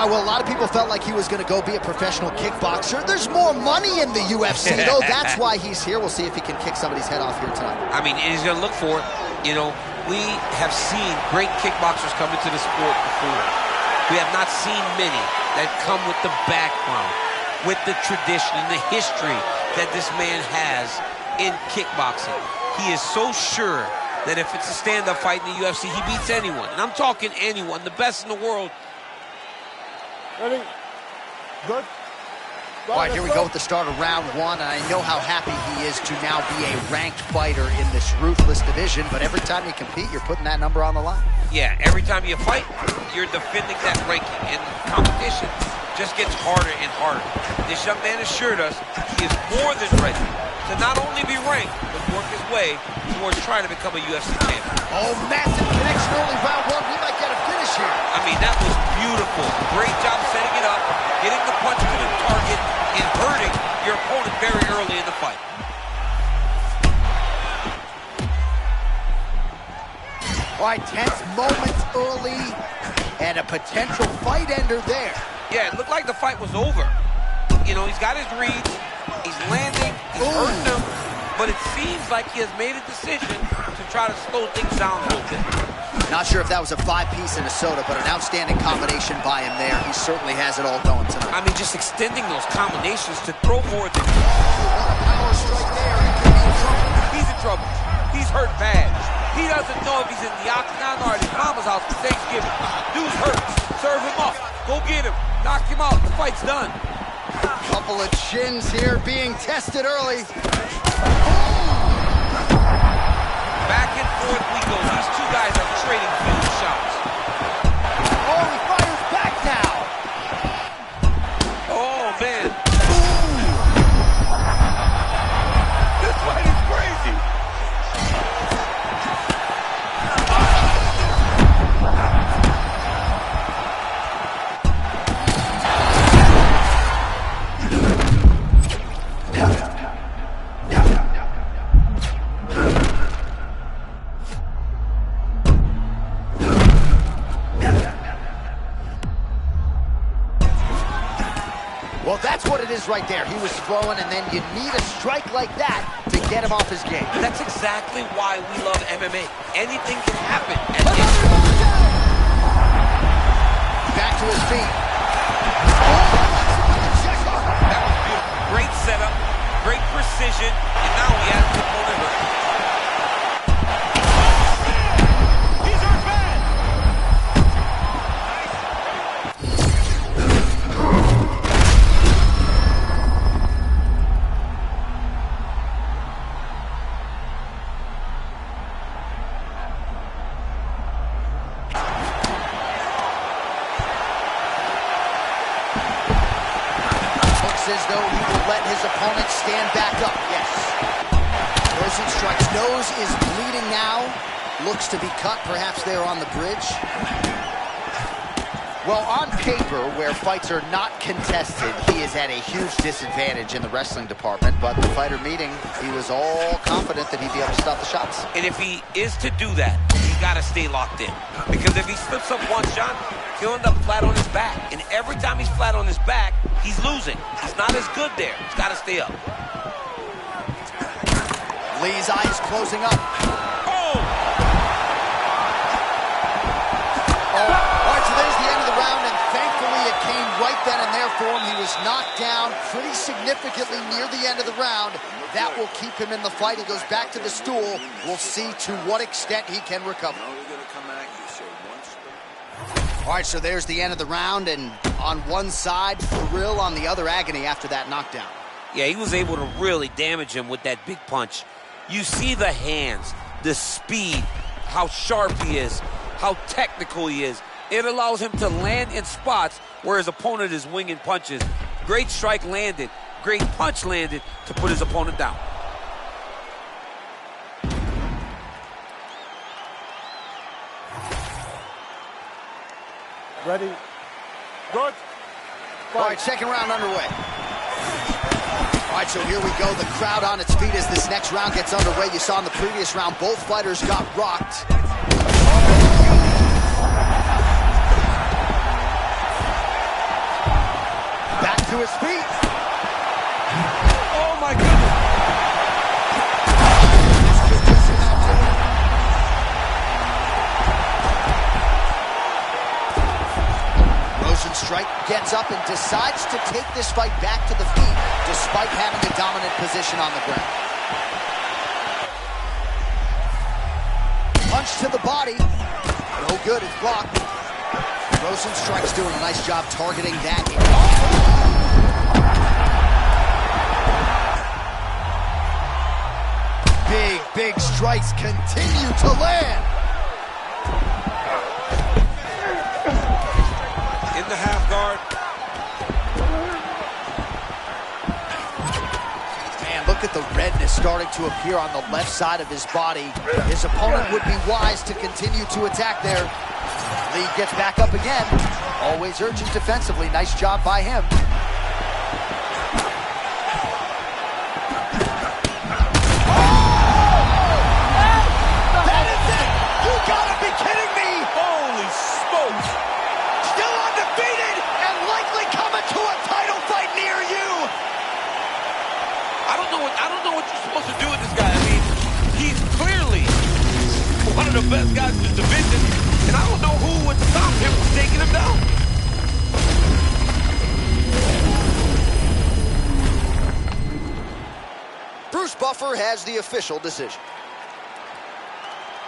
All right, well, a lot of people felt like he was going to go be a professional kickboxer. There's more money in the UFC, though. That's why he's here. We'll see if he can kick somebody's head off here tonight. I mean, he's going to look for it. You know, we have seen great kickboxers come into the sport before. We have not seen many that come with the background, with the tradition and the history that this man has in kickboxing. He is so sure that if it's a stand-up fight in the UFC, he beats anyone. And I'm talking anyone, the best in the world. Ready? Good. All right, here we go with the start of round one, and I know how happy he is to now be a ranked fighter in this ruthless division, but every time you compete, you're putting that number on the line. Yeah, every time you fight, you're defending that ranking, and competition just gets harder and harder. This young man assured us he is more than ready to not only be ranked, but work his way towards trying to become a UFC champion. Oh, massive connection early round one. We might get a finish here. I mean, that was beautiful. Great job setting it up, getting the punch to the target, and hurting your opponent very early in the fight. All right, tense moments early, and a potential fight ender there. Yeah, it looked like the fight was over. You know, he's got his reads, he's landing, he's hurting them, but it seems like he has made a decision to try to slow things down a little bit. Not sure if that was a 5-piece and a soda, but an outstanding combination by him there. He certainly has it all going tonight. I mean, just extending those combinations to throw more than... Oh, what a power strike there. He could be in trouble. He's in trouble. He's hurt bad. He doesn't know if he's in the octagon or at his mama's house for Thanksgiving. Dude's hurt. Serve him up. Go get him. Knock him out. The fight's done. Couple of chins here being tested early. Back and forth we go. These two guys are trading few shots. Oh, he fires back now. Oh, man. This fight is crazy. Well, that's what it is right there. He was throwing, and then you need a strike like that to get him off his game. That's exactly why we love MMA. Anything can happen. Back to his feet. That was beautiful. Great setup, great precision, and now he has the opponent hurt. He's hurt bad. As though he will let his opponent stand back up. Yes. Person strikes. Nose is bleeding now. Looks to be cut, perhaps there on the bridge. Well, on paper, where fights are not contested, he is at a huge disadvantage in the wrestling department, but the fighter meeting, he was all confident that he'd be able to stop the shots. And if he is to do that, he got to stay locked in. Because if he slips up one shot, he'll end up flat on his back. And every time he's flat on his back, he's losing. He's not as good there. He's got to stay up. Lee's eyes closing up. Oh! All right, so there's the end of the round, and thankfully it came right then and there for him. He was knocked down pretty significantly near the end of the round. That will keep him in the fight. He goes back to the stool. We'll see to what extent he can recover. All right, so there's the end of the round, and on one side, thrill, on the other, agony after that knockdown. Yeah, he was able to really damage him with that big punch. You see the hands, the speed, how sharp he is, how technical he is. It allows him to land in spots where his opponent is winging punches. Great strike landed, great punch landed to put his opponent down. Ready? Good. All right, second round underway. All right, so here we go. The crowd on its feet as this next round gets underway. You saw in the previous round, both fighters got rocked. to his feet. Oh, my goodness. Rosenstrike gets up and decides to take this fight back to the feet despite having a dominant position on the ground. Punch to the body. No good, it's blocked. Rosenstrike's doing a nice job targeting that. Big strikes continue to land. In the half guard. Man, look at the redness starting to appear on the left side of his body. His opponent would be wise to continue to attack there. Lee gets back up again. Always urgent defensively. Nice job by him. That is it! You gotta be kidding me! Holy smokes. Still undefeated and likely coming to a title fight near you! I don't know what you're supposed to do with this guy. I mean, he's clearly one of the best guys in the division, and I don't know who would stop him from taking him down. Bruce Buffer has the official decision.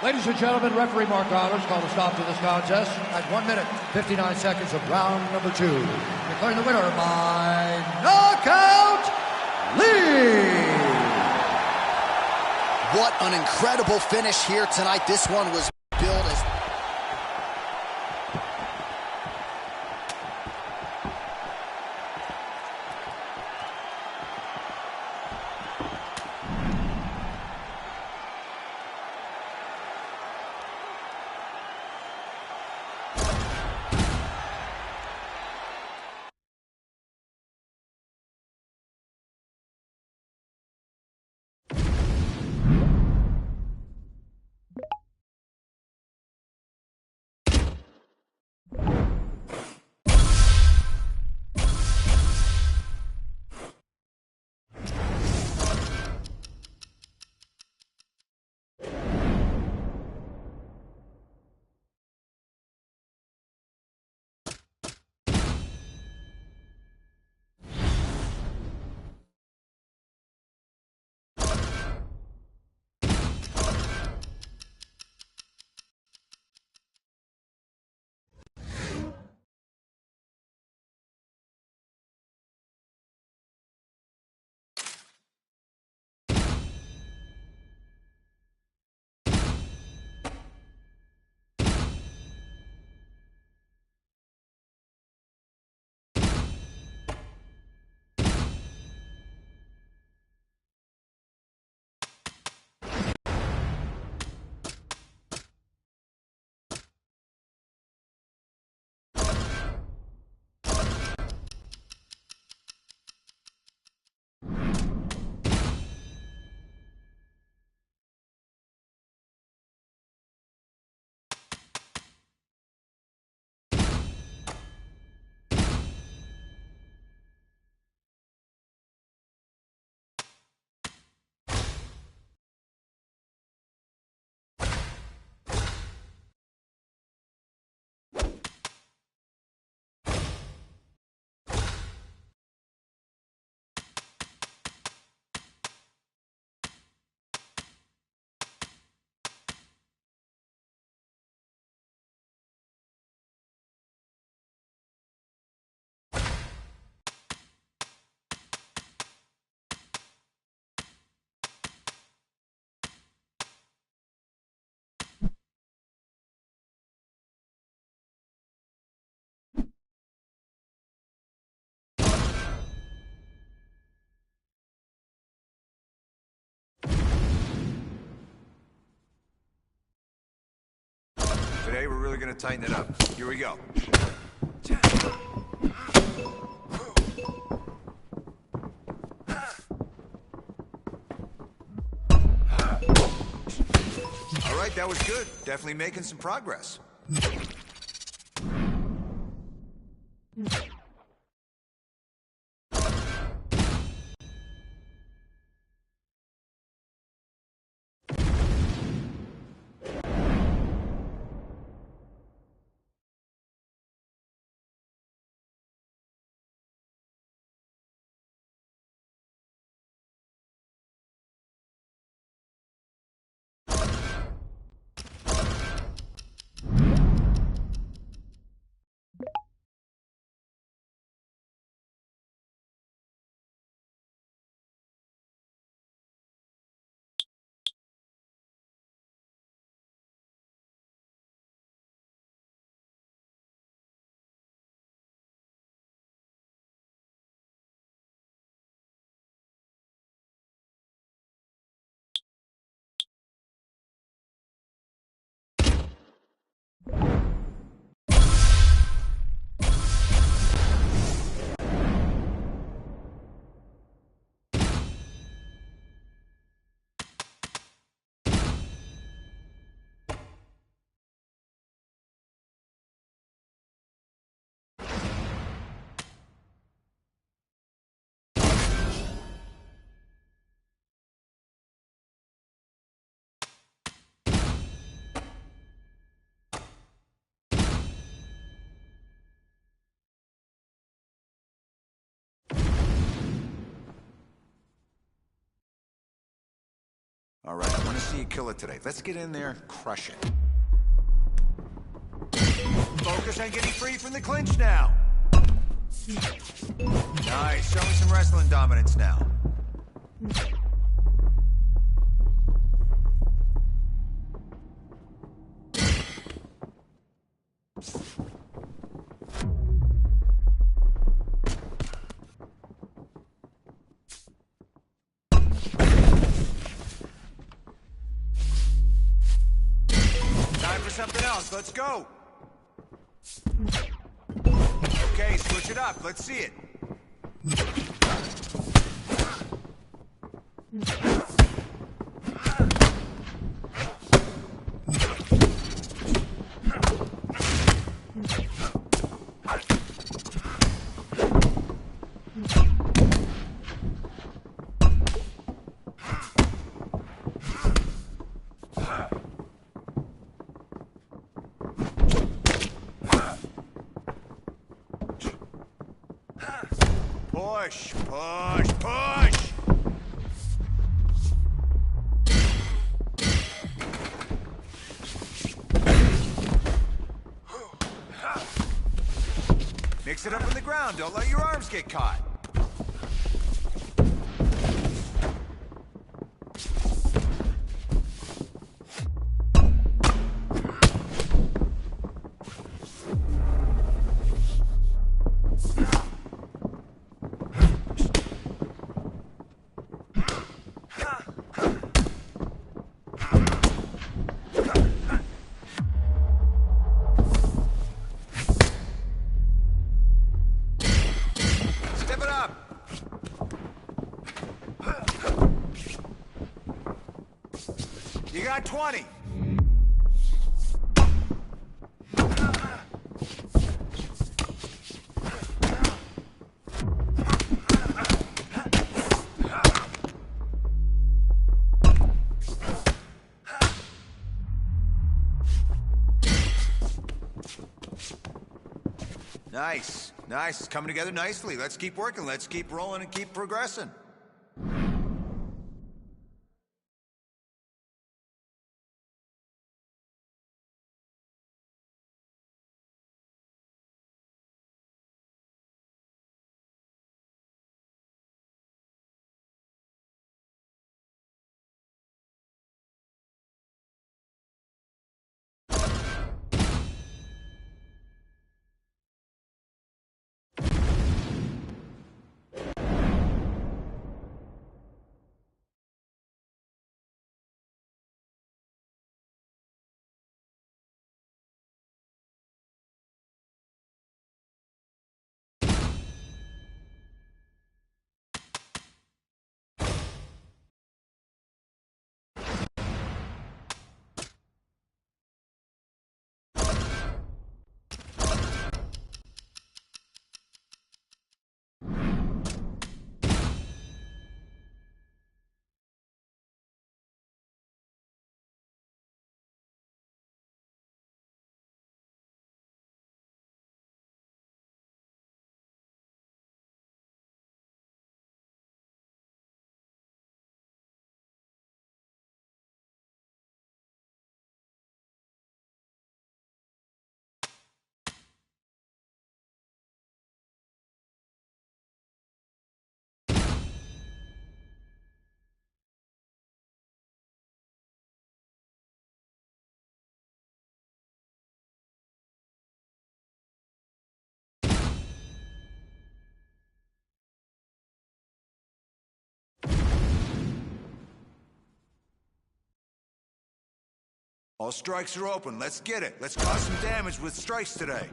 Ladies and gentlemen, referee Mark Honors called a stop to this contest at 1 minute, 59 seconds of round number 2. Declaring the winner by knockout, Lee! What an incredible finish here tonight. This one was billed as... Today, we're really gonna tighten it up. Here we go. All right, that was good. Definitely making some progress. All right, I want to see you kill it today. Let's get in there, crush it. Focus on getting free from the clinch now. Nice, show me some wrestling dominance now. Time for something else, let's go. Okay, switch it up, let's see it. Push, push, push! Mix it up on the ground, don't let your arms get caught. You got 20. Nice. Nice. It's coming together nicely. Let's keep working. Let's keep rolling and keep progressing. All strikes are open. Let's get it. Let's cause some damage with strikes today.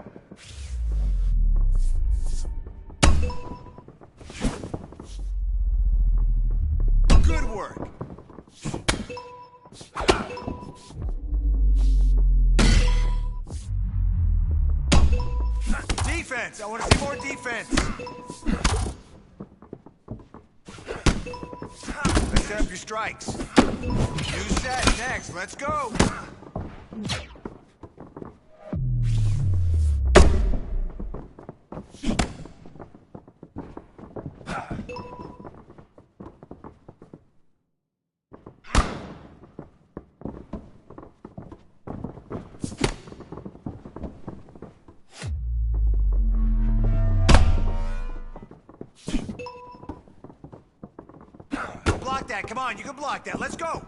Good work. Defense. I want to see more defense. Let's set up your strikes. New set next. Let's go. block that. Come on, you can block that. Let's go.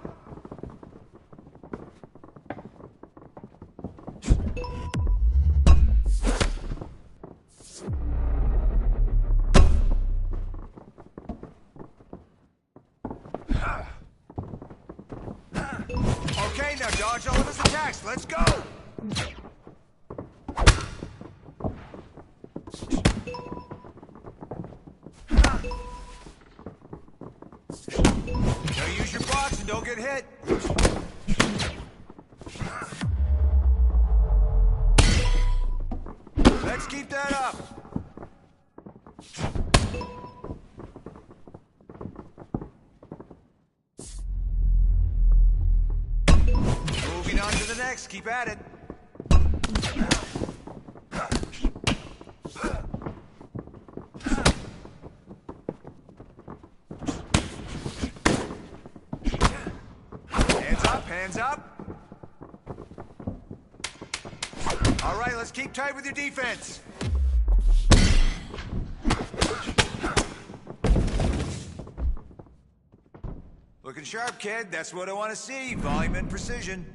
Okay, now dodge all of his attacks. Let's go. Now use your blocks and don't get hit. Let's keep that up. Moving on to the next. Keep at it. Hands up, hands up. All right, let's keep tight with your defense. Looking sharp, kid. That's what I want to see. Volume and precision.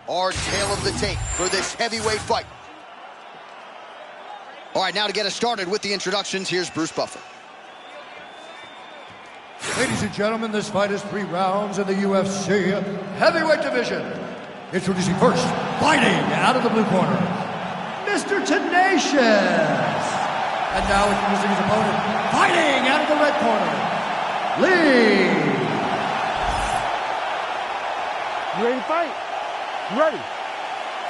our tale of the tape for this heavyweight fight. All right, now to get us started with the introductions, here's Bruce Buffer. Ladies and gentlemen, this fight is 3 rounds in the UFC heavyweight division. Introducing first, fighting out of the blue corner, Mr. Tenacious. And now introducing his opponent, fighting out of the red corner, Lee. You ready to fight? You ready?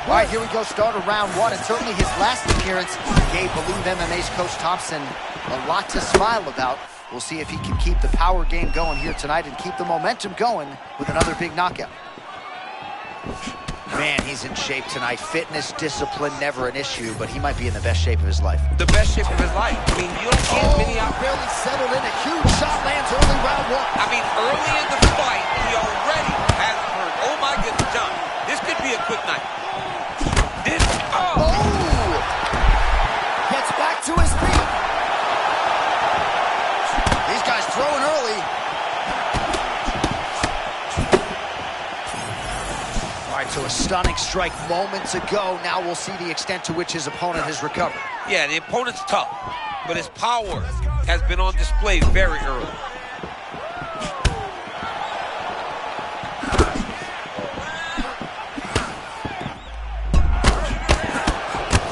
All right, here we go, start of round 1, and certainly his last appearance gave Believe MMA's Coach Thompson a lot to smile about. We'll see if he can keep the power game going here tonight and keep the momentum going with another big knockout. Man, he's in shape tonight. Fitness, discipline, never an issue, but he might be in the best shape of his life. The best shape of his life. I mean, you don't get many barely settled in. A huge shot lands early round 1. I mean, early in the fight, he already has hurt. Oh my goodness, John. This could be a quick night. Gets back to his feet. These guys throwing early. All right, so a stunning strike moments ago. Now we'll see the extent to which his opponent has recovered. Yeah, the opponent's tough, but his power has been on display very early.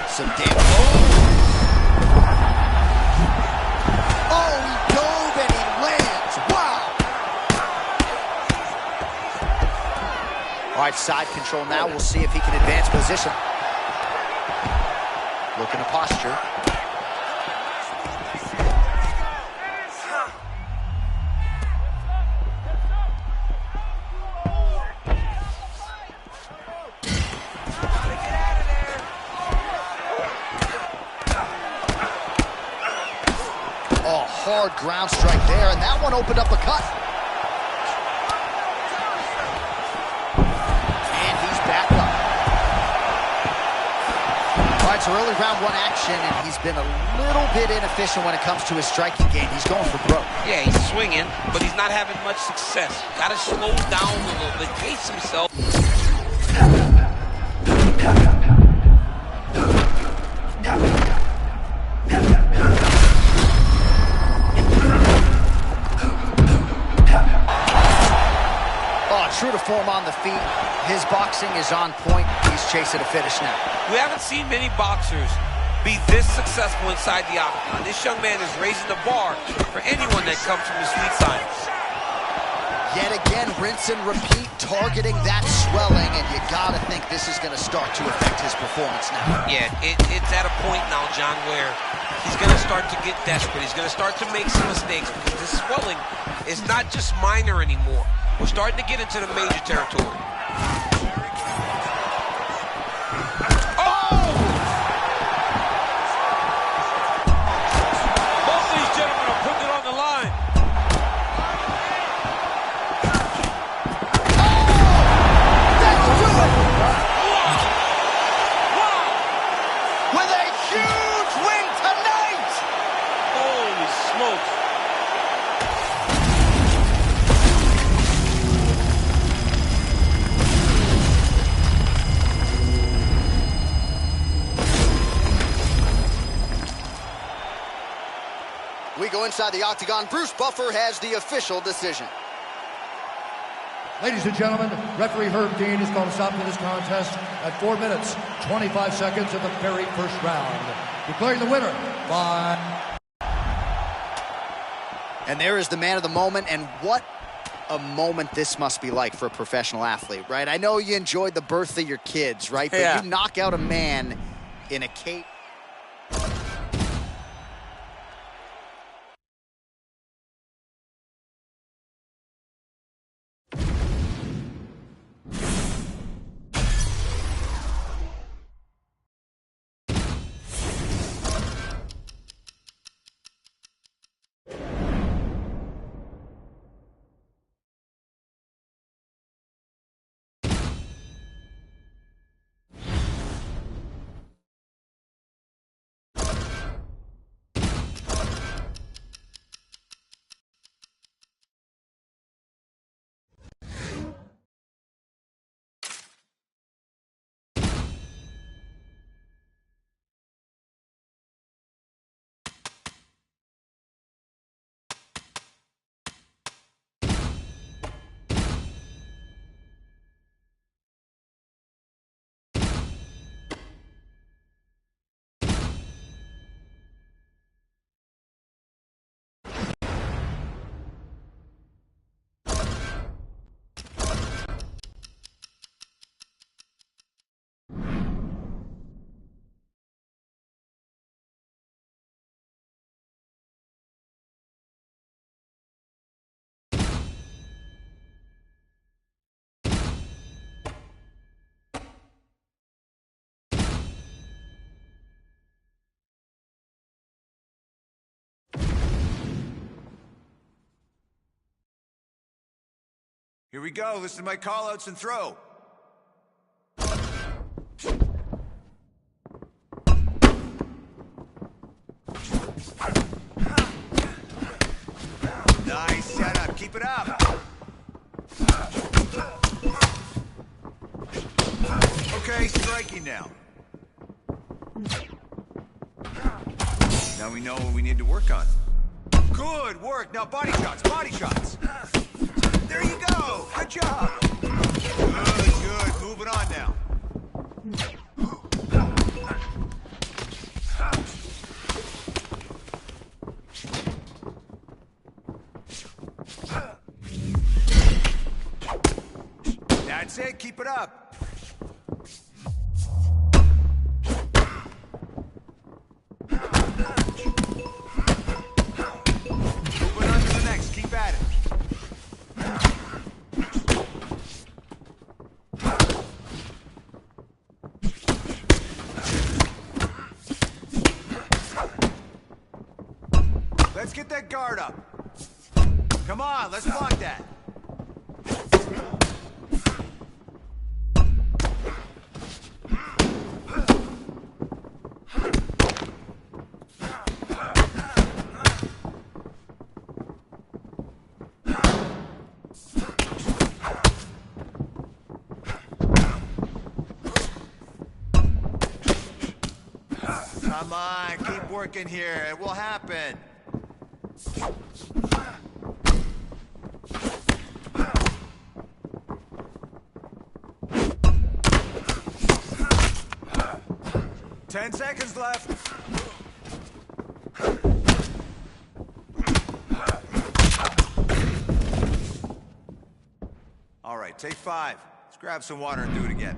Some damn. Oh, he dove and he lands. Wow. All right, side control now. We'll see if he can advance position. Looking at posture. Oh, hard ground strike there, and that one opened up a cut. And he's back up. All right, so early round 1 action, and he's been a little bit inefficient when it comes to his striking game. He's going for broke. Yeah, he's swinging, but he's not having much success. Got to slow down a little bit, pace himself. True to form on the feet. His boxing is on point. He's chasing a finish now. We haven't seen many boxers be this successful inside the octagon. This young man is raising the bar for anyone that comes from the sweet science. Yet again, rinse and repeat, targeting that swelling, and you gotta think this is gonna start to affect his performance now. Yeah, it's at a point now, John, where he's gonna start to get desperate. He's gonna start to make some mistakes because this swelling is not just minor anymore. We're starting to get into the major territory. Oh! Both of these gentlemen are putting it on the line. Oh! That'll do it! Wow! With a huge win tonight! Holy smokes. We go inside the octagon. Bruce Buffer has the official decision. Ladies and gentlemen, referee Herb Dean is going to stop to this contest at 4 minutes, 25 seconds of the very first round. Declaring the winner by... And there is the man of the moment, and what a moment this must be like for a professional athlete, right? I know you enjoyed the birth of your kids, right? But yeah. You knock out a man in a cage. Here we go. Listen to my call-outs and throw. Nice setup. Keep it up. Okay, striking now. Now we know what we need to work on. Good work. Now body shots, body shots. There you go. Good job. Good, good. Moving on now. That's it. Keep it up. Moving on to the next. Keep at it. Let's get that guard up. Come on, let's block that. Come on, keep working here. It will happen. Ten seconds left. All right, take 5. Let's grab some water and do it again.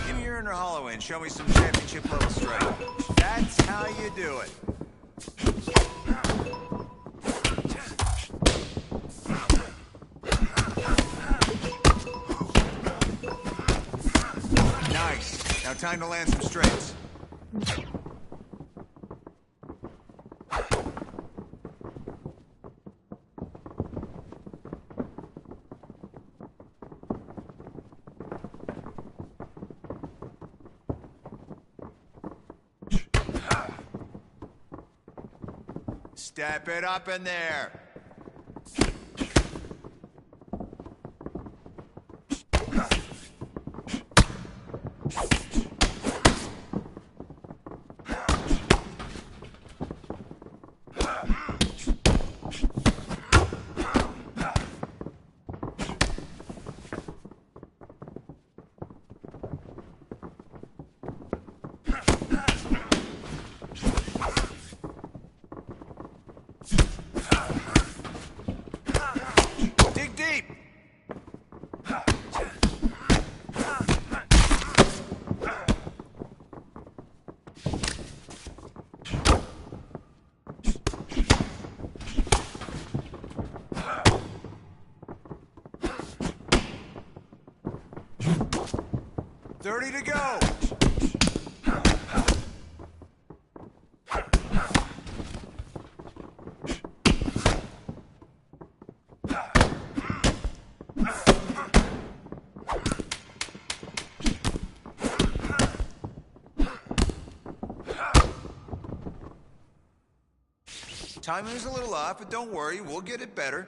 Give me your inner hollow and show me some championship level strength. That's how you do it. Nice. Now time to land some straights. Step it up in there. Dig deep. Thirty to go. Timing is a little off, but don't worry, we'll get it better.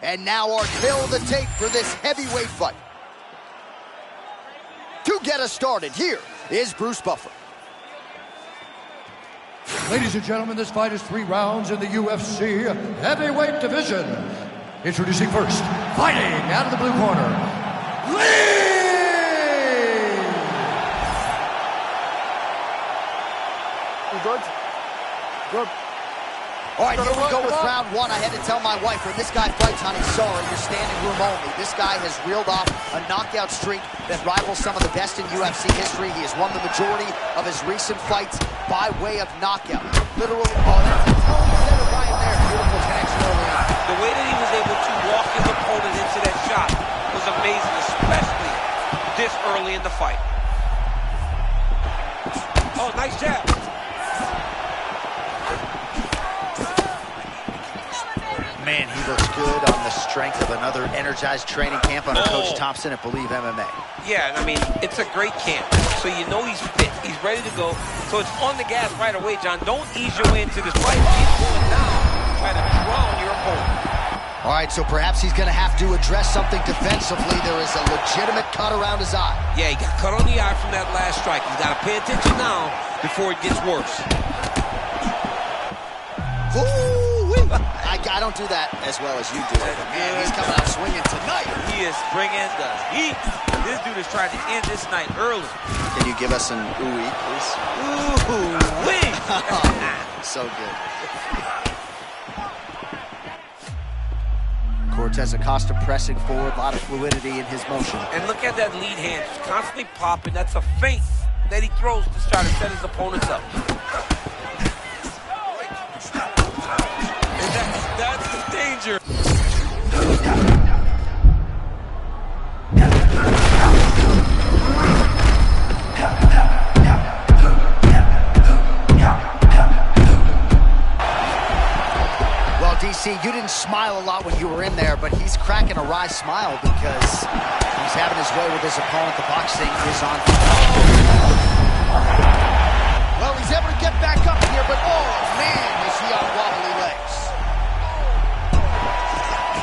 And now our tale of the tape for this heavyweight fight. To get us started, here is Bruce Buffer. Ladies and gentlemen, this fight is 3 rounds in the UFC heavyweight division. Introducing first, fighting out of the blue corner, Lee! You good? Good. All right, here we go with round 1. I had to tell my wife, when this guy fights, honey, sorry, you're standing room only. This guy has reeled off a knockout streak that rivals some of the best in UFC history. He has won the majority of his recent fights by way of knockout. Literally, that's a totally center Ryan there. Beautiful connection early on. The way that he was able to walk his opponent into that shot was amazing, especially this early in the fight. Oh, nice jab. Man, he looks good on the strength of another energized training camp under Coach Thompson at Believe MMA. Yeah, I mean, it's a great camp. So you know he's fit. He's ready to go. So it's on the gas right away, John. Don't ease your way into this fight. He's going down. Try to drown your opponent. All right, so perhaps he's going to have to address something defensively. There is a legitimate cut around his eye. Yeah, he got cut on the eye from that last strike. He's got to pay attention now before it gets worse. I don't do that as well as you do. Man, he's coming out swinging tonight. He is bringing the heat. This dude is trying to end this night early. Can you give us an ooh-wee, please? Ooh-wee. So good. Cortez Acosta pressing forward, a lot of fluidity in his motion. And look at that lead hand, just constantly popping. That's a feint that he throws to try to set his opponents up. That's the danger. Well, DC, you didn't smile a lot when you were in there, but he's cracking a wry smile because he's having his way with his opponent. The boxing is on. Well, he's able to get back up here, but oh, man, is he on wobbly legs.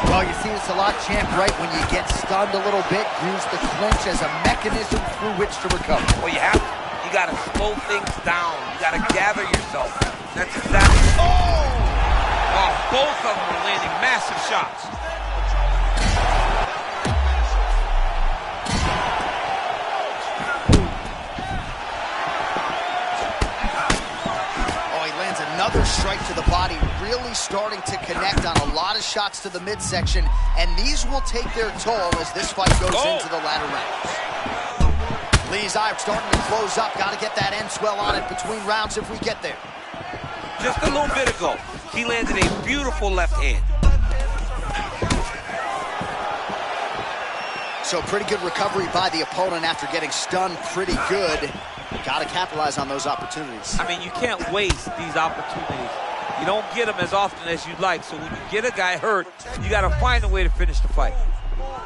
Well, you see this a lot, champ, right? When you get stunned a little bit, use the clinch as a mechanism through which to recover. Well, you have to. You got to slow things down. You got to gather yourself. That's exactly. Oh, both of them are landing massive shots. Another strike to the body, really starting to connect on a lot of shots to the midsection, and these will take their toll as this fight goes into the latter rounds. Lee's eye starting to close up. Got to get that end swell on it between rounds if we get there. Just a little bit ago, he landed a beautiful left hand. So pretty good recovery by the opponent after getting stunned pretty good. Got to capitalize on those opportunities. I mean, you can't waste these opportunities. You don't get them as often as you'd like. So when you get a guy hurt, you got to find a way to finish the fight. Oh,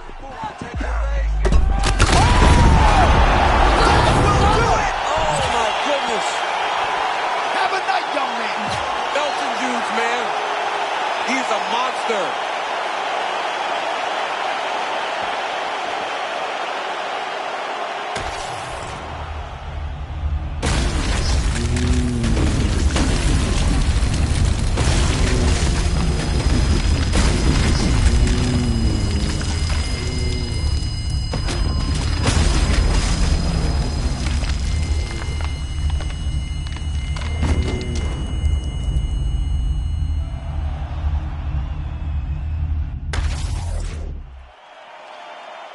my goodness. Have a night, young man. Belton dudes, man. He's a monster.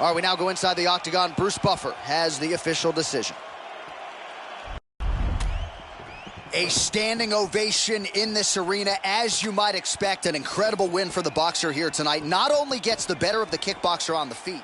All right, we now go inside the octagon. Bruce Buffer has the official decision. A standing ovation in this arena, as you might expect. An incredible win for the boxer here tonight. Not only gets the better of the kickboxer on the feet,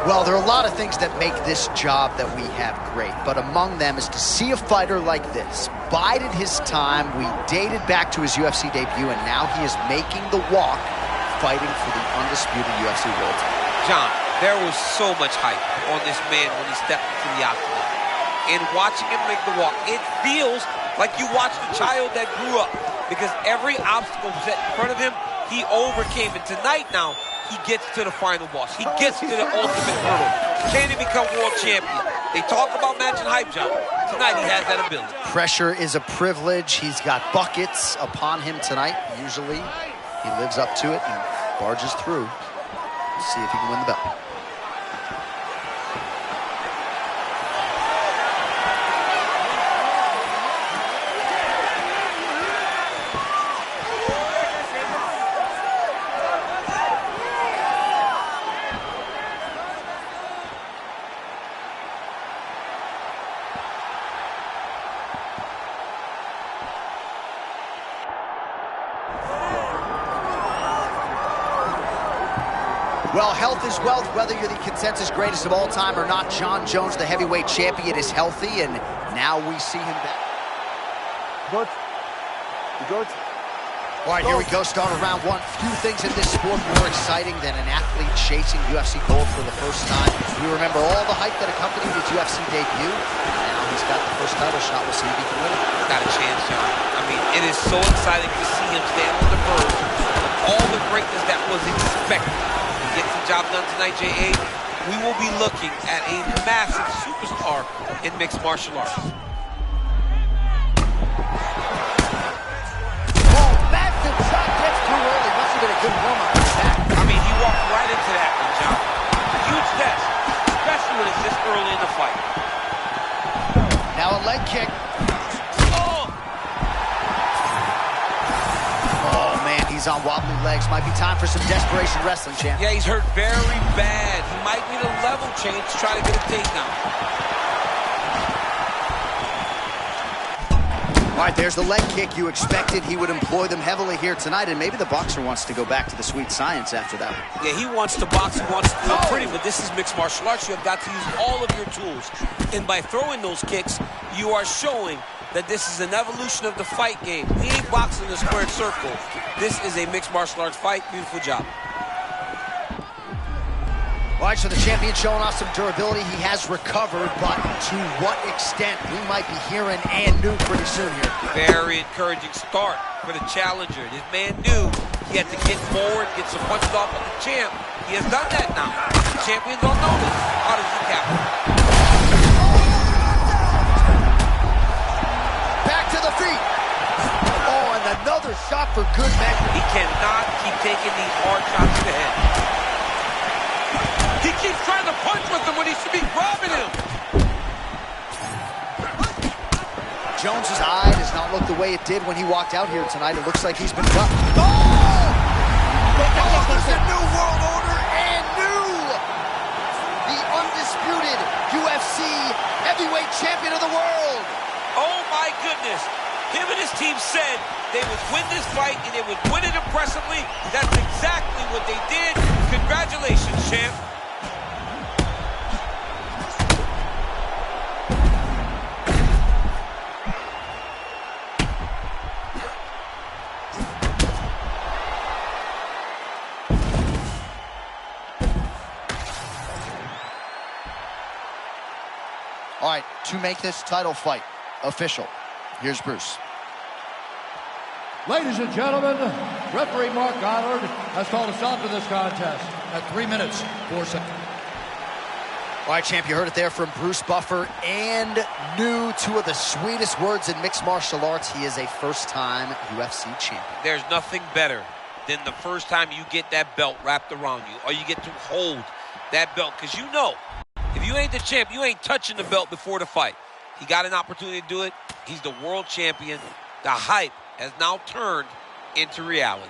Well, there are a lot of things that make this job that we have great, but among them is to see a fighter like this, bided his time, we dated back to his UFC debut, and now he is making the walk, fighting for the undisputed UFC world title. John, there was so much hype on this man when he stepped into the octagon. And watching him make the walk, it feels like you watched a child that grew up, because every obstacle set in front of him, he overcame. And tonight now, he gets to the final boss. He gets to the ultimate hurdle. Can he become world champion? They talk about matching hype, John. Tonight he has that ability. Pressure is a privilege. He's got buckets upon him tonight. Usually he lives up to it and barges through. Let's see if he can win the belt. Well, health is wealth, whether you're the consensus greatest of all time or not. Jon Jones, the heavyweight champion, is healthy, and now we see him back. Good. You good? All right, here we go, start of round one. Few things in this sport more exciting than an athlete chasing UFC gold for the first time. We remember all the hype that accompanied his UFC debut, and now he's got the first title shot. We'll see if he can win it. Not a chance, John. I mean, it is so exciting to see him stand on the verge of all the greatness that was expected. Gets the job done tonight, J.A. We will be looking at a massive superstar in mixed martial arts. Oh, massive shot gets too early. Must have been a good warm-up for that. I mean, he walked right into that one, John. Huge test, especially when it's this early in the fight. Now a leg kick. He's on wobbly legs. Might be time for some desperation wrestling, champ. Yeah, he's hurt very bad. He might need a level change to try to get a takedown. All right, there's the leg kick. You expected he would employ them heavily here tonight, and maybe the boxer wants to go back to the sweet science after that. Yeah, he wants to box, he wants to feel pretty, but this is mixed martial arts. You have got to use all of your tools. And by throwing those kicks, you are showing that this is an evolution of the fight game. We ain't boxing a squared circle. This is a mixed martial arts fight. Beautiful job. All right, so the champion showing off some durability. He has recovered, but to what extent? We might be hearing and new pretty soon here. Very encouraging start for the challenger. This man knew he had to get forward, get some punches off of the champ. He has done that now. The champions don't know this. How does he capture? Back to the feet. Oh, and another shot for good measure. He cannot keep taking these hard shots to the head. He keeps trying to punch with him when he should be grabbing him. Jones's eye does not look the way it did when he walked out here tonight. It looks like he's been cut. Oh! There's a new world order and new! The undisputed UFC heavyweight champion of the world. Oh my goodness. Him and his team said they would win this fight and they would win it impressively. That's exactly what they did. Congratulations, champ. All right, to make this title fight official, here's Bruce. Ladies and gentlemen, referee Mark Goddard has called a stop to this contest at 3 minutes, 4 seconds. All right, champ, you heard it there from Bruce Buffer, and new, two of the sweetest words in mixed martial arts. He is a first-time UFC champion. There's nothing better than the first time you get that belt wrapped around you, or you get to hold that belt, because you know, if you ain't the champ, you ain't touching the belt before the fight. He got an opportunity to do it. He's the world champion. The hype has now turned into reality.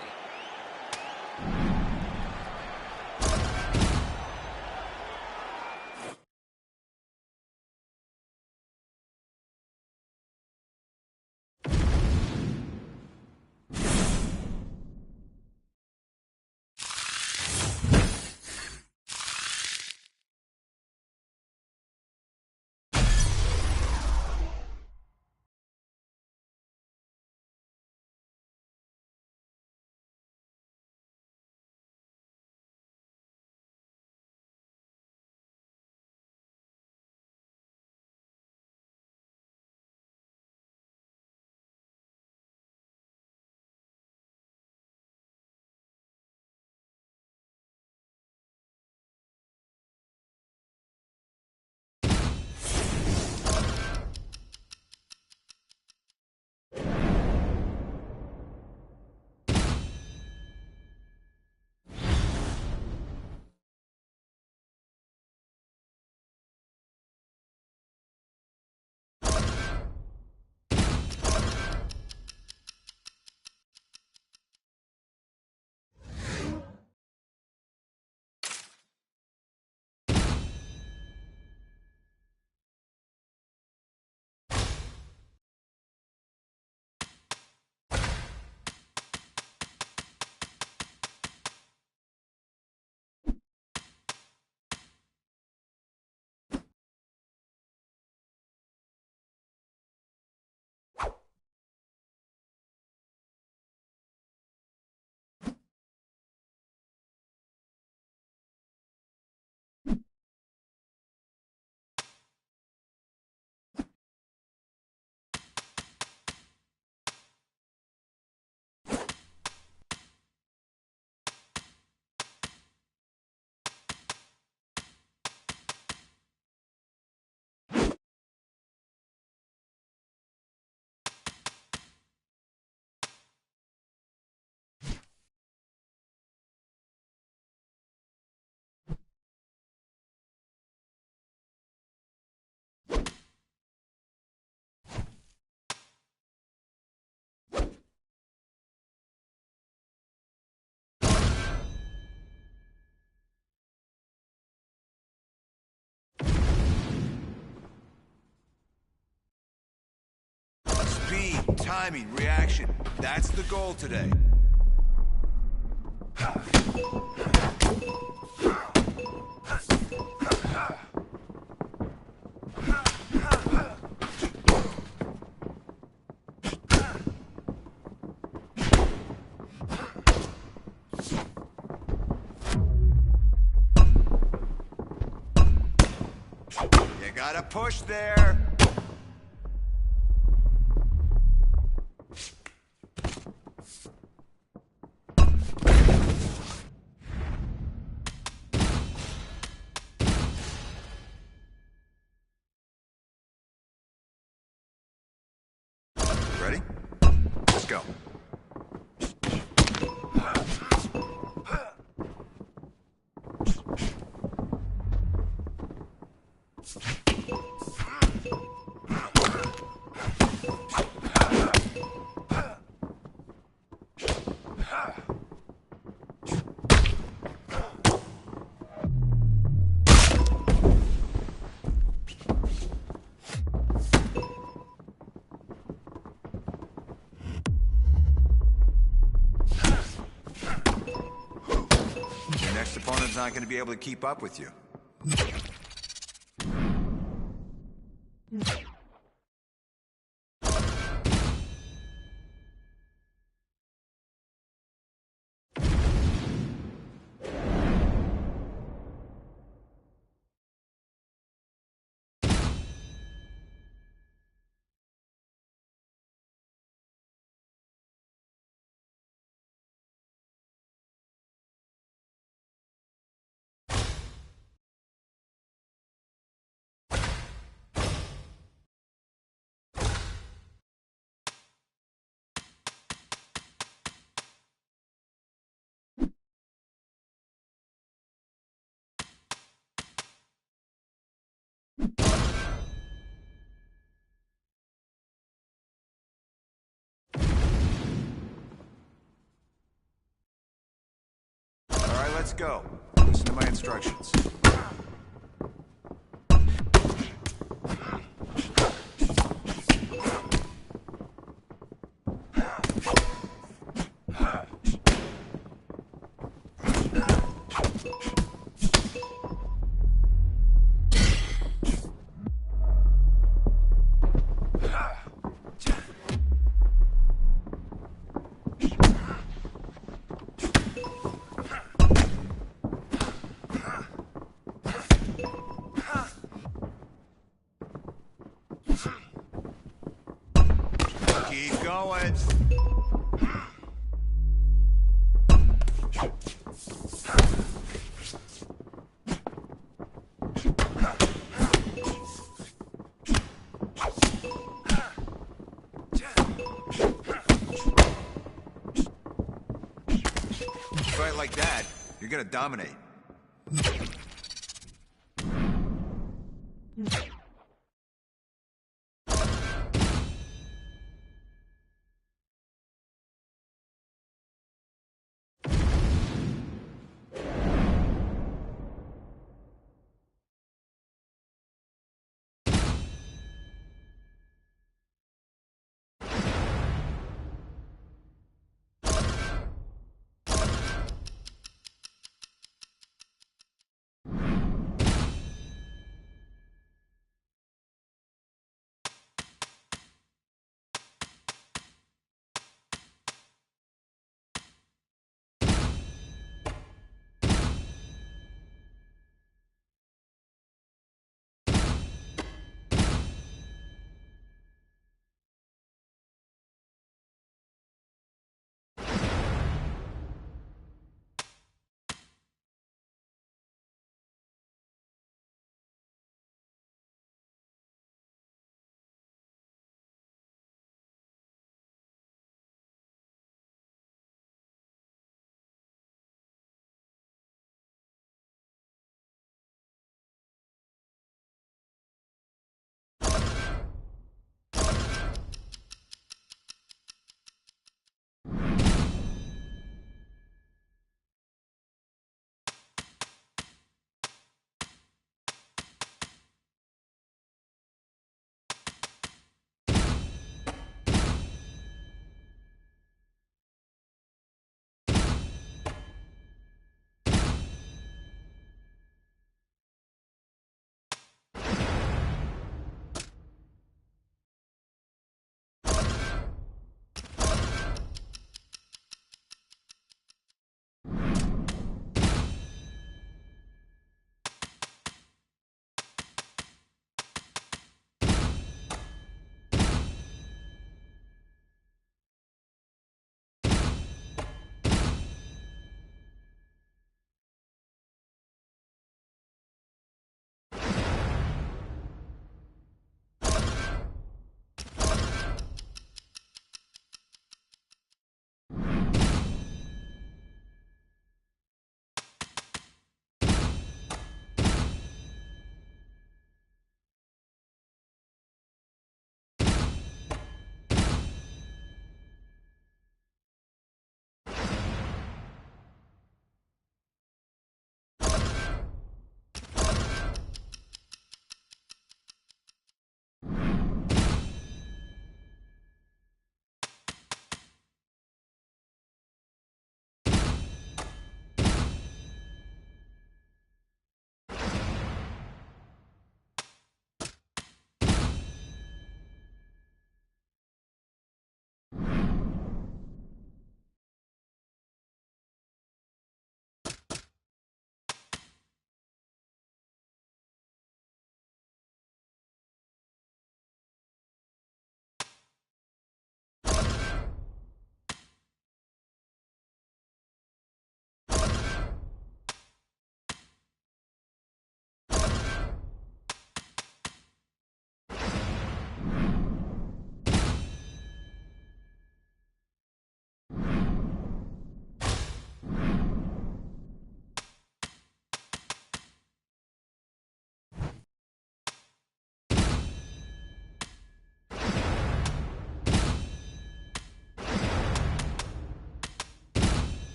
timing, reaction. That's the goal today. You gotta push there. Ready? Let's go. Your next opponent's not going to be able to keep up with you. All right, let's go. Listen to my instructions. Keep going. Fight like that, you're gonna dominate.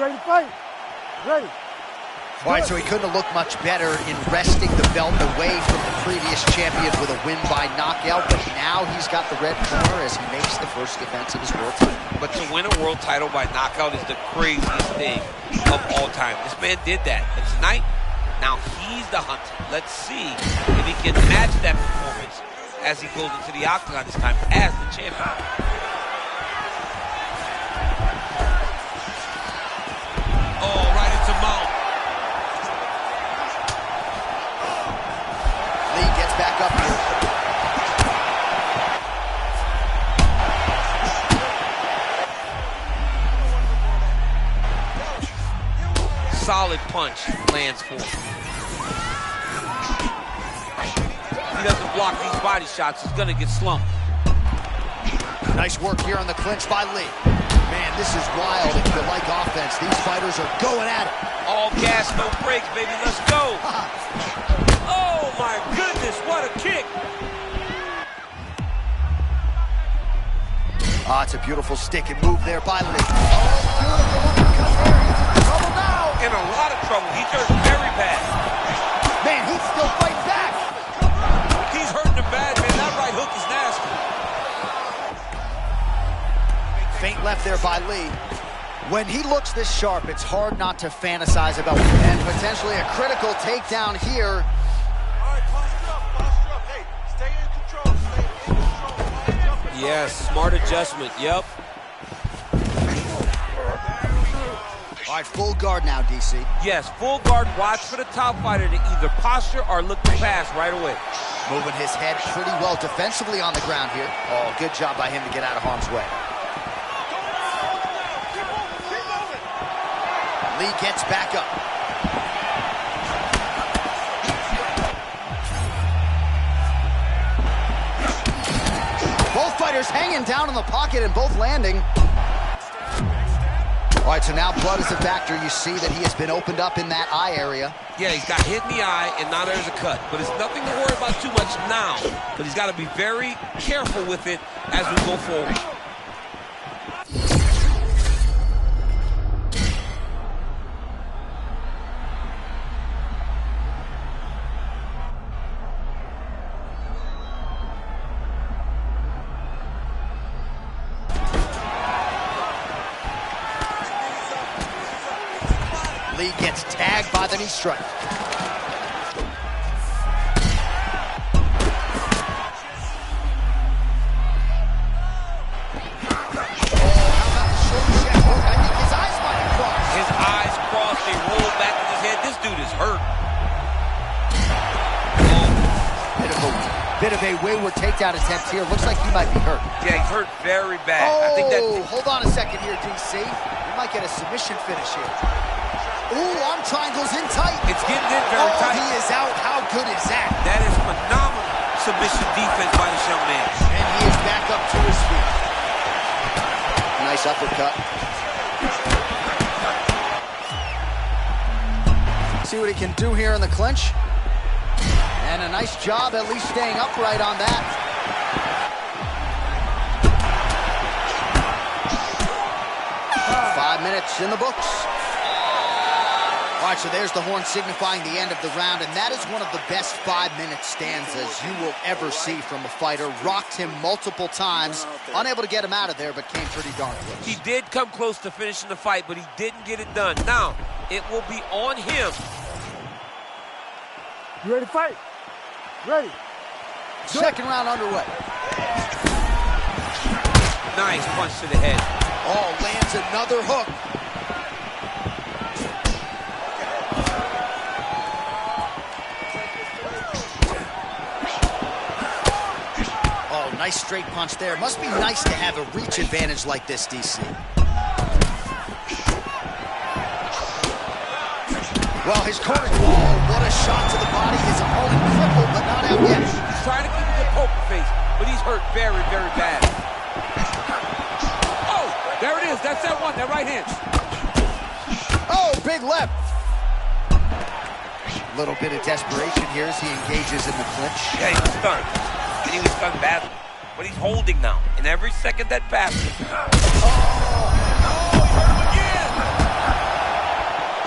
ready to fight? Ready. All right, so he couldn't have looked much better in wresting the belt away from the previous champion with a win by knockout, but now he's got the red corner as he makes the first defense of his world title. But to win a world title by knockout is the craziest thing of all time. This man did that. And tonight, now he's the hunter. Let's see if he can match that performance as he goes into the octagon this time as the champion. Oh, right into mount. Lee gets back up here. Solid punch lands for him. He doesn't block these body shots, he's gonna get slumped. Nice work here on the clinch by Lee. Man, this is wild if you like offense. These fighters are going at it. All gas, no brakes, baby, let's go. Oh my goodness, what a kick. Ah, it's a beautiful stick and move there by Lee. Oh, beautiful uppercut there. He's in trouble now. In a lot of trouble, he's hurt very bad. Man, he's still fighting back. He's hurting him bad, man. That right hook is nasty. Feint left there by Lee. When he looks this sharp, it's hard not to fantasize about and potentially a critical takedown here. All right, posture up. Hey, stay in control. Stay in control. Yes, smart adjustment, yep. All right, full guard now, DC. Yes, full guard, watch for the top fighter to either posture or look to pass right away. Moving his head pretty well defensively on the ground here. Oh, good job by him to get out of harm's way. Lee gets back up. Both fighters hanging down in the pocket and both landing. All right, so now blood is a factor. You see that he has been opened up in that eye area. Yeah, he's got hit in the eye, and now there's a cut. But it's nothing to worry about too much now, but he's got to be very careful with it as we go forward. Lee gets tagged by the knee strike. Oh, how about the shoulder check hook? I think his eyes might have crossed. His eyes crossed, they rolled back in his head. This dude is hurt. Bit of a wayward takedown attempt here. Looks like he might be hurt. Yeah, he's hurt very bad. Oh, I think that. hold on a second here, DC. We might get a submission finish here. Ooh, arm triangles in tight. It's getting in very tight. He is out. How good is that? That is phenomenal submission defense by this young man. And he is back up to his feet. Nice uppercut. See what he can do here in the clinch. And a nice job at least staying upright on that. 5 minutes in the books. All right, so there's the horn signifying the end of the round, and that is one of the best 5-minute stanzas you will ever see from a fighter. Rocked him multiple times, unable to get him out of there, but came pretty darn close. He did come close to finishing the fight, but he didn't get it done. Now, it will be on him. You ready to fight? Ready. Second round underway. Nice punch to the head. Oh, lands another hook. Oh, nice straight punch there. Must be nice to have a reach advantage like this, DC. Well, his corner, what a shot to the body. His opponent crippled, but not out yet. He's trying to keep him a poker face, but he's hurt very, very bad. Oh, there it is. That's that one, that right hand. Oh, big left. Little bit of desperation here as he engages in the clinch. Yeah, he was stunned. And he was stunned badly. But he's holding now. And every second that passes. Oh, he hurt him again.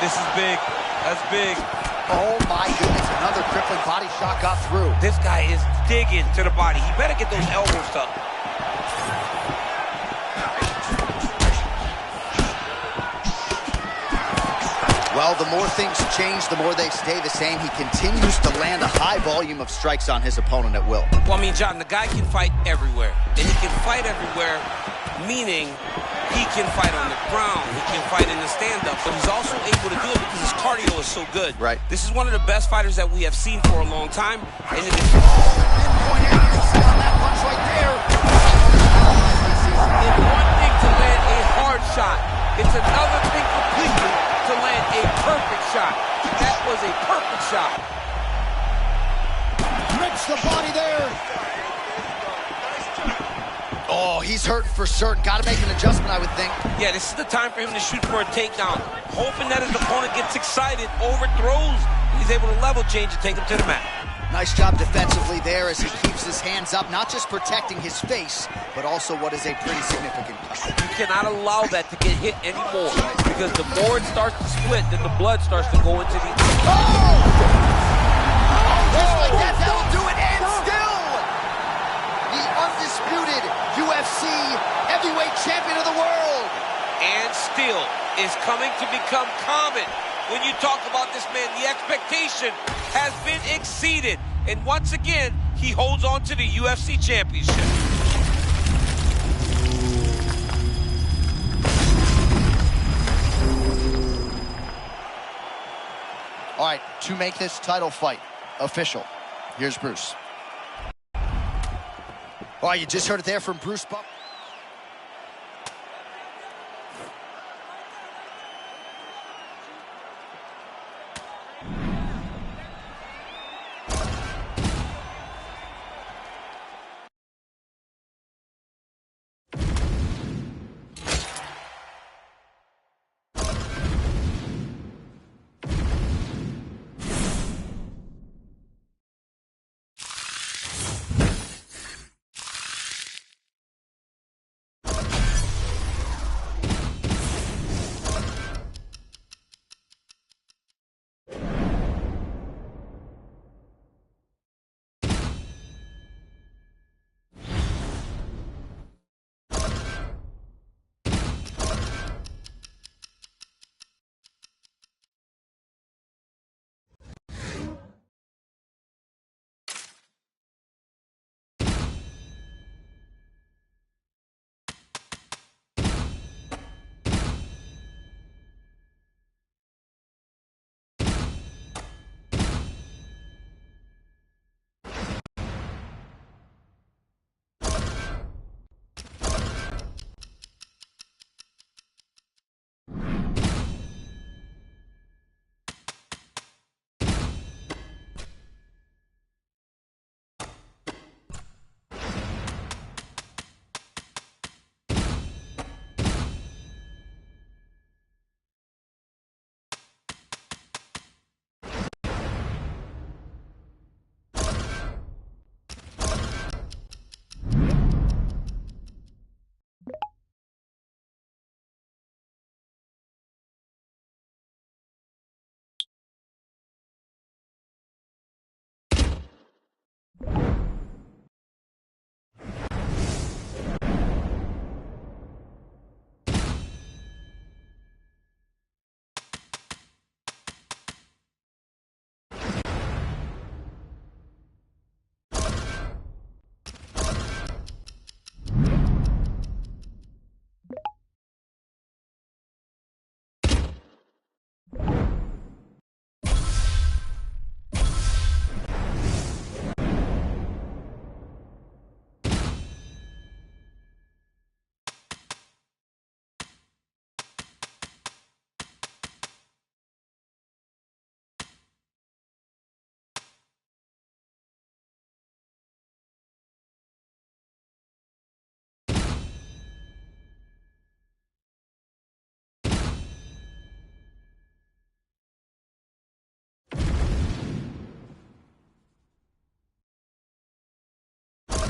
This is big. That's big. Oh my goodness, another crippling body shot got through. This guy is digging to the body. He better get those elbows tucked. Well, the more things change, the more they stay the same. He continues to land a high volume of strikes on his opponent at will. Well, I mean, John, the guy can fight everywhere. And he can fight everywhere, meaning he can fight on the ground, he can fight in the stand-up, but he's also able to do it because his cardio is so good. Right. This is one of the best fighters that we have seen for a long time. And it is... Pinpoint accuracy on that punch right there. It's one thing to land a hard shot. It's another thing completely to land a perfect shot. That was a perfect shot. Rips the body there. Oh, he's hurting for certain. Got to make an adjustment, I would think. Yeah, this is the time for him to shoot for a takedown. Hoping that his opponent gets excited, overthrows. He's able to level change and take him to the mat. Nice job defensively there as he keeps his hands up, not just protecting his face, but also what is a pretty significant cut. You cannot allow that to get hit anymore, because the more it starts to split, then the blood starts to go into the... Oh! Just like that, that'll do it, and still, the undisputed UFC heavyweight champion of the world. And still is coming to become common. When you talk about this man, the expectation has been exceeded. And once again, he holds on to the UFC championship. All right, to make this title fight official, here's Bruce. All right, you just heard it there from Bruce Buffer.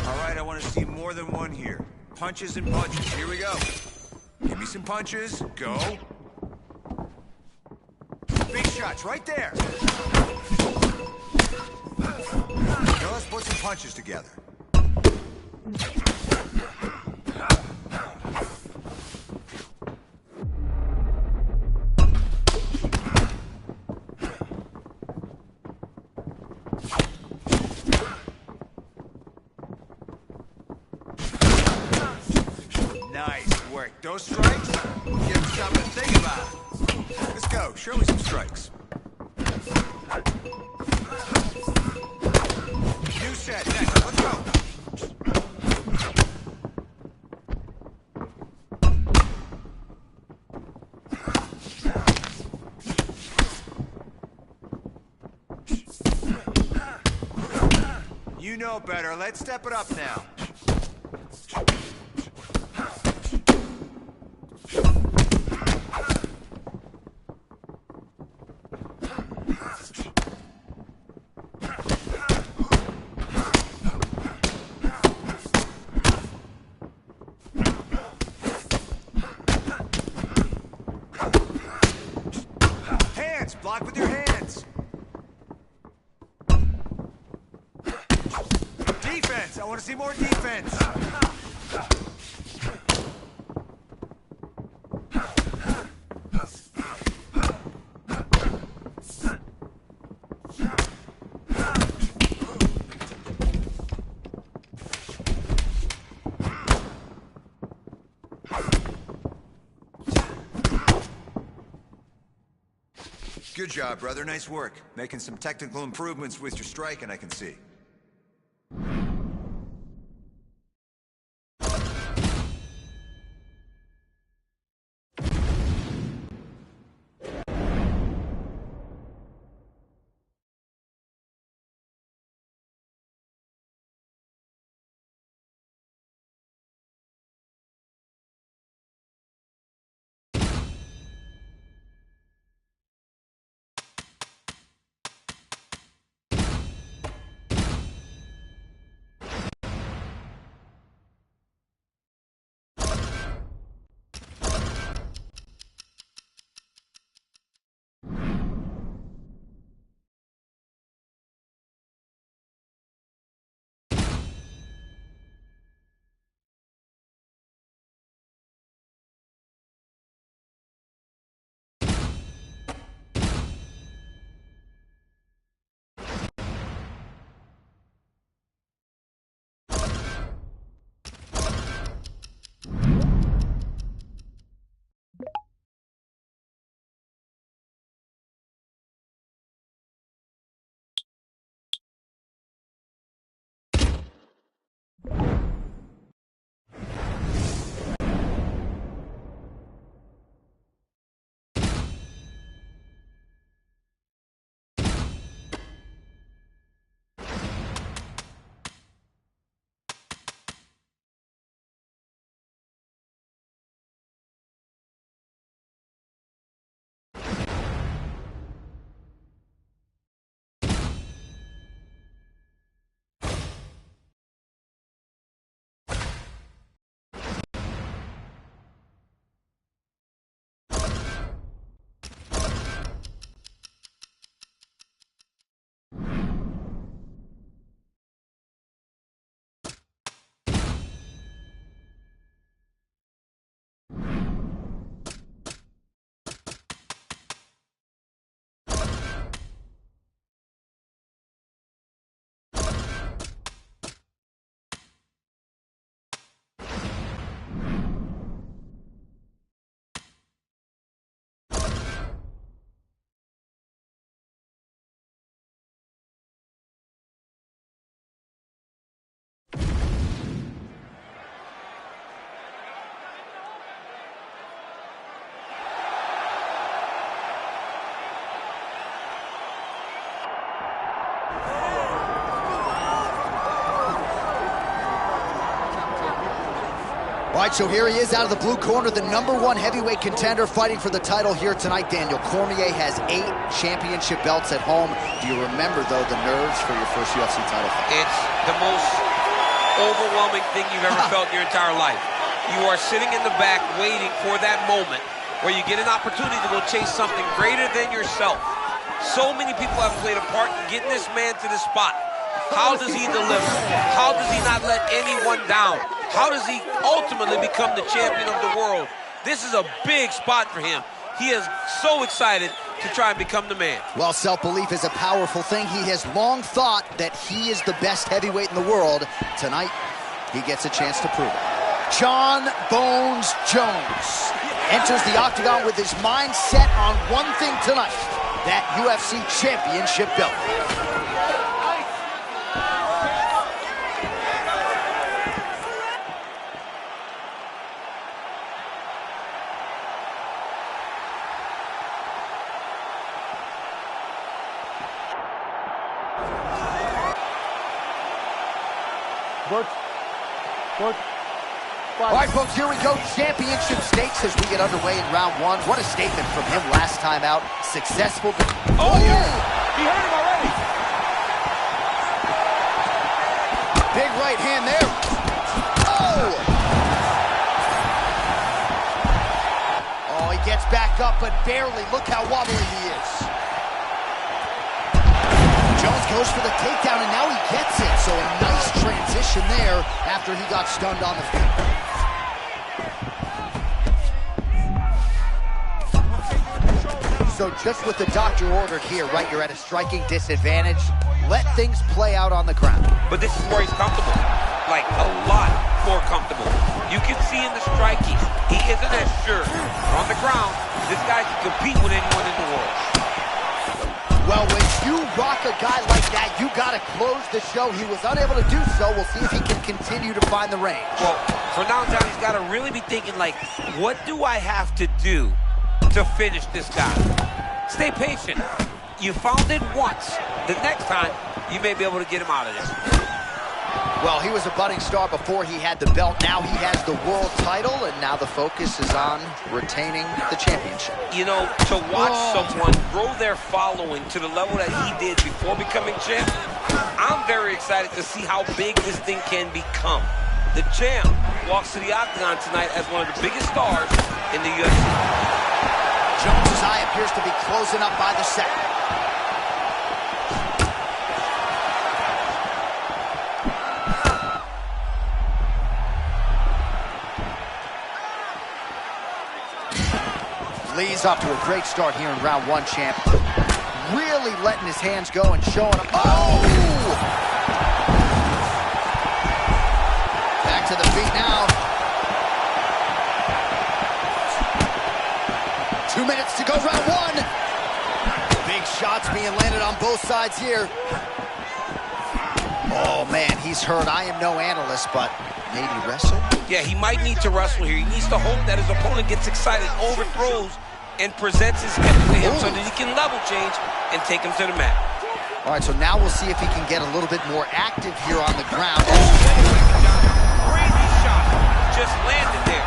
All right, I want to see more than one here. Punches and punches. Here we go. Give me some punches. Go. shots right there. Now let's put some punches together. Nice work. Those strikes? Give them something to think about. Let's go. Show me some strikes. New set. Next. Let's go. You know better. Let's step it up now. Block with your hands. Defense. I want to see more defense. Good job, brother. Nice work. Making some technical improvements with your striking, I can see. All right, so here he is out of the blue corner, the #1 heavyweight contender fighting for the title here tonight. Daniel Cormier has 8 championship belts at home. Do you remember, though, the nerves for your first UFC title fight? It's the most overwhelming thing you've ever felt in your entire life. You are sitting in the back waiting for that moment where you get an opportunity to go chase something greater than yourself. So many people have played a part in getting this man to this spot. How does he deliver? How does he not let anyone down? How does he ultimately become the champion of the world? This is a big spot for him. He is so excited to try and become the man. Well, self-belief is a powerful thing. He has long thought that he is the best heavyweight in the world. Tonight, he gets a chance to prove it. John Bones Jones enters the octagon with his mind set on one thing tonight, that UFC championship belt. All right, folks, here we go. Championship stakes as we get underway in round one. What a statement from him last time out. Successful. Oh, yeah. He hurt him already. Big right hand there. Oh! Oh, he gets back up, but barely. Look how wobbly he is. Jones goes for the takedown, and now he gets it. So a nice transition there after he got stunned on the feet. So just what the doctor ordered here, right? You're at a striking disadvantage. Let things play out on the ground. But this is where he's comfortable. Like, a lot more comfortable. You can see in the striking, he isn't as sure. On the ground, this guy can compete with anyone in the world. Well, when you rock a guy like that, you gotta close the show. He was unable to do so. We'll see if he can continue to find the range. Well, for now, John, he's gotta really be thinking, like, what do I have to do to finish this guy? Stay patient. You found it once. The next time, you may be able to get him out of there. Well, he was a budding star before he had the belt. Now he has the world title, and now the focus is on retaining the championship. You know, to watch someone grow their following to the level that he did before becoming champ, I'm very excited to see how big this thing can become. The champ walks to the octagon tonight as one of the biggest stars in the UFC. Jones' eye appears to be closing up by the second. Lee's off to a great start here in round one, champ. Really letting his hands go and showing him. Oh! Back to the feet now. 2 minutes to go, round one. Big shots being landed on both sides here. Oh, man, he's hurt. I am no analyst, but maybe wrestle? Yeah, he might need to wrestle here. He needs to hope that his opponent gets excited, overthrows, and presents his hip to him so that he can level change and take him to the mat. All right, so now we'll see if he can get a little bit more active here on the ground. Crazy shot. Just landed there.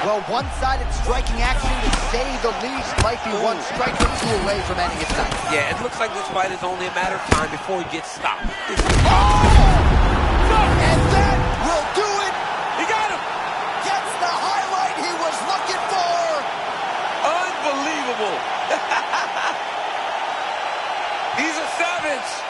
Well, one-sided striking action, to say the least, might be one strike or two away from ending its night. Yeah, it looks like this fight is only a matter of time before he gets stopped. And that will do it. He got him. Gets the highlight he was looking for. Unbelievable. He's a savage.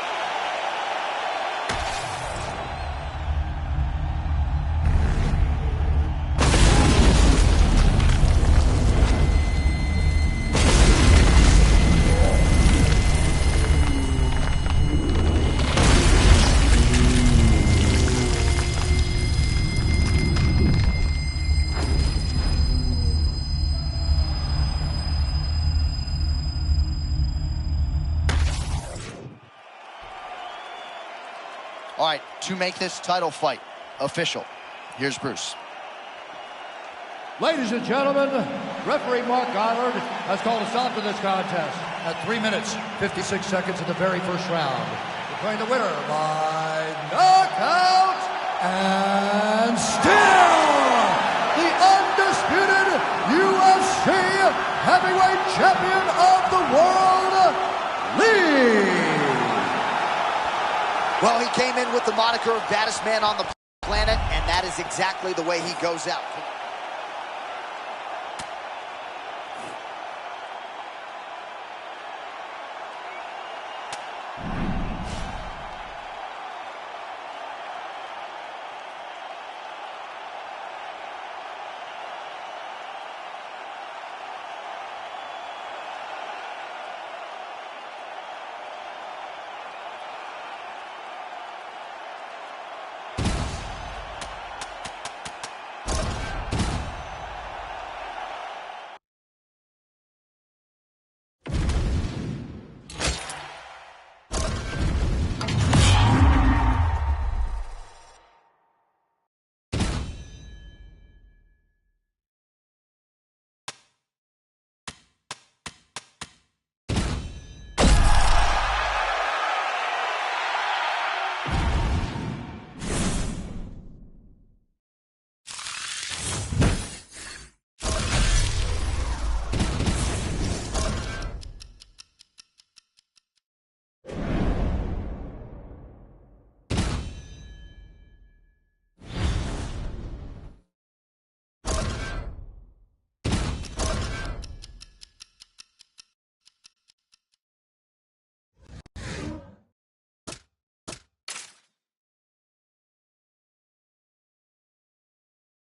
All right, to make this title fight official, here's Bruce. Ladies and gentlemen, referee Mark Goddard has called a stop to this contest at 3 minutes, 56 seconds of the very first round. Declaring the winner by knockout and still the undisputed UFC heavyweight champion of the world, Lee. Well, he came in with the moniker of baddest man on the planet, and that is exactly the way he goes out.